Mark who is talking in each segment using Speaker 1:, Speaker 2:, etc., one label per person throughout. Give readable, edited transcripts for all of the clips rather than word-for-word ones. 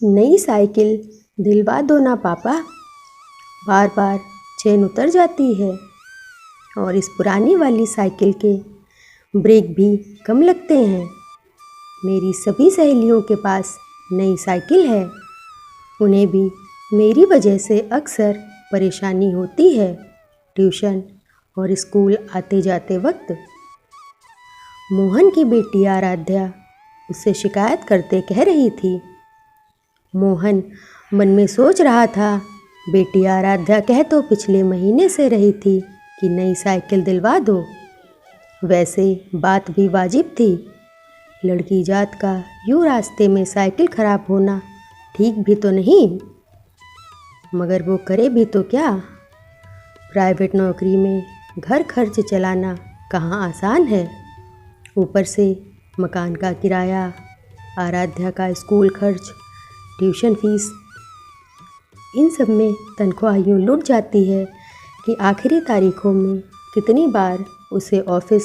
Speaker 1: नई साइकिल दिलवा दो ना पापा, बार बार चेन उतर जाती है और इस पुरानी वाली साइकिल के ब्रेक भी कम लगते हैं। मेरी सभी सहेलियों के पास नई साइकिल है, उन्हें भी मेरी वजह से अक्सर परेशानी होती है ट्यूशन और स्कूल आते जाते वक्त। मोहन की बेटी आराध्या उससे शिकायत करते कह रही थी। मोहन मन में सोच रहा था, बेटी आराध्या कह तो पिछले महीने से रही थी कि नई साइकिल दिलवा दो। वैसे बात भी वाजिब थी, लड़की जात का यूँ रास्ते में साइकिल खराब होना ठीक भी तो नहीं, मगर वो करे भी तो क्या। प्राइवेट नौकरी में घर खर्च चलाना कहाँ आसान है, ऊपर से मकान का किराया, आराध्या का स्कूल खर्च, ट्यूशन फीस, इन सब में तनख्वाह यूँ लुट जाती है कि आखिरी तारीखों में कितनी बार उसे ऑफिस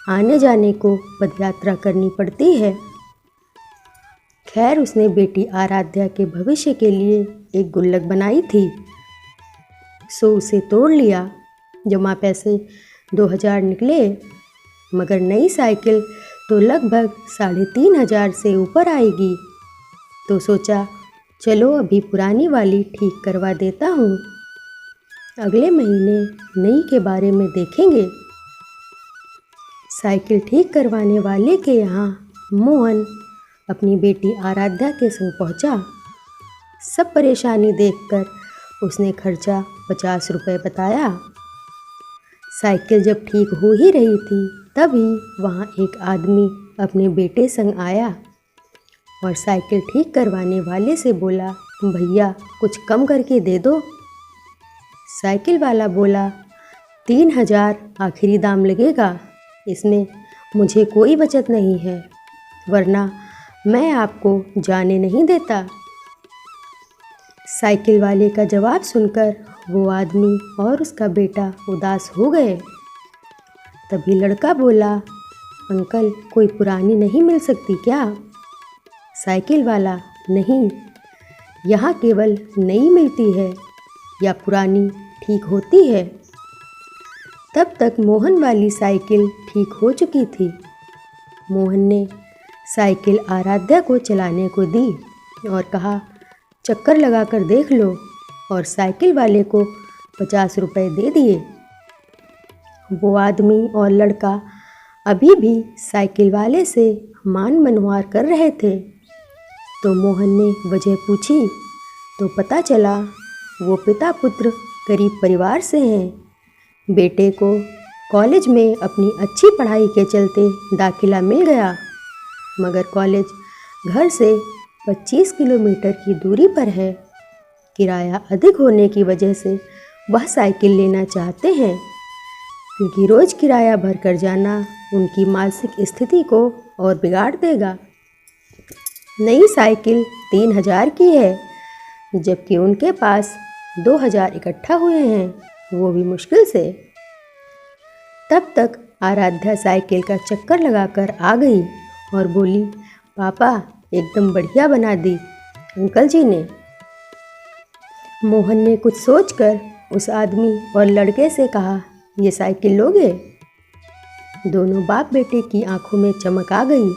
Speaker 1: आने जाने को पदयात्रा करनी पड़ती है। खैर, उसने बेटी आराध्या के भविष्य के लिए एक गुल्लक बनाई थी, सो उसे तोड़ लिया। जमा पैसे 2000 निकले, मगर नई साइकिल तो लगभग 3500 से ऊपर आएगी। तो सोचा, चलो अभी पुरानी वाली ठीक करवा देता हूँ, अगले महीने नई के बारे में देखेंगे। साइकिल ठीक करवाने वाले के यहाँ मोहन अपनी बेटी आराध्या के संग पहुँचा। सब परेशानी देखकर उसने खर्चा 50 रुपये बताया। साइकिल जब ठीक हो ही रही थी, तभी वहाँ एक आदमी अपने बेटे संग आया और साइकिल ठीक करवाने वाले से बोला, भैया कुछ कम करके दे दो। साइकिल वाला बोला, 3000 आखिरी दाम लगेगा, इसमें मुझे कोई बचत नहीं है, वरना मैं आपको जाने नहीं देता। साइकिल वाले का जवाब सुनकर वो आदमी और उसका बेटा उदास हो गए। तभी लड़का बोला, अंकल कोई पुरानी नहीं मिल सकती क्या? साइकिल वाला, नहीं, यहाँ केवल नई मिलती है या पुरानी ठीक होती है। तब तक मोहन वाली साइकिल ठीक हो चुकी थी। मोहन ने साइकिल आराध्या को चलाने को दी और कहा, चक्कर लगा कर देख लो, और साइकिल वाले को 50 रुपये दे दिए। वो आदमी और लड़का अभी भी साइकिल वाले से मान मनवार कर रहे थे। तो मोहन ने वजह पूछी तो पता चला वो पिता पुत्र गरीब परिवार से हैं। बेटे को कॉलेज में अपनी अच्छी पढ़ाई के चलते दाखिला मिल गया, मगर कॉलेज घर से 25 किलोमीटर की दूरी पर है। किराया अधिक होने की वजह से वह साइकिल लेना चाहते हैं, क्योंकि रोज़ किराया भर कर जाना उनकी मानसिक स्थिति को और बिगाड़ देगा। नई साइकिल 3000 की है, जबकि उनके पास 2000 इकट्ठा हुए हैं, वो भी मुश्किल से। तब तक आराध्या साइकिल का चक्कर लगाकर आ गई और बोली, पापा एकदम बढ़िया बना दी अंकल जी ने। मोहन ने कुछ सोचकर उस आदमी और लड़के से कहा, ये साइकिल लोगे? दोनों बाप बेटे की आंखों में चमक आ गई।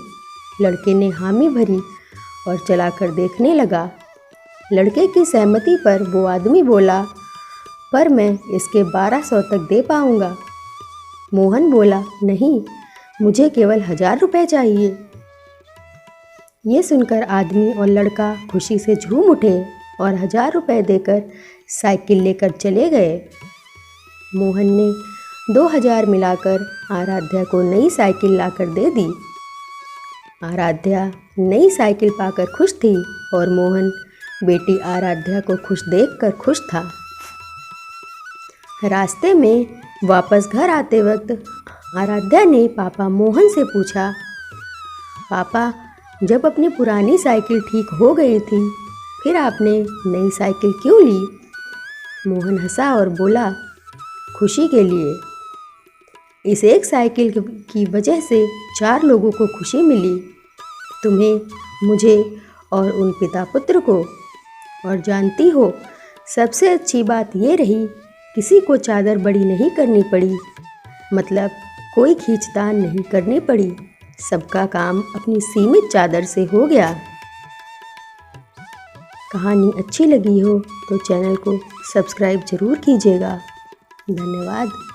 Speaker 1: लड़के ने हामी भरी और चलाकर देखने लगा। लड़के की सहमति पर वो आदमी बोला, पर मैं इसके 1200 तक दे पाऊँगा। मोहन बोला, नहीं, मुझे केवल 1000 रुपये चाहिए। ये सुनकर आदमी और लड़का खुशी से झूम उठे और 1000 रुपये देकर साइकिल लेकर चले गए। मोहन ने 2000 मिलाकर आराध्या को नई साइकिल लाकर दे दी। आराध्या नई साइकिल पाकर खुश थी और मोहन बेटी आराध्या को खुश देखकर खुश था। रास्ते में वापस घर आते वक्त आराध्या ने पापा मोहन से पूछा, पापा जब अपनी पुरानी साइकिल ठीक हो गई थी, फिर आपने नई साइकिल क्यों ली? मोहन हंसा और बोला, खुशी के लिए। इस एक साइकिल की वजह से 4 लोगों को खुशी मिली, तुम्हें, मुझे और उन पिता पुत्र को। और जानती हो, सबसे अच्छी बात ये रही, किसी को चादर बड़ी नहीं करनी पड़ी, मतलब कोई खींचतान नहीं करनी पड़ी। सबका काम अपनी सीमित चादर से हो गया। कहानी अच्छी लगी हो तो चैनल को सब्सक्राइब ज़रूर कीजिएगा। धन्यवाद।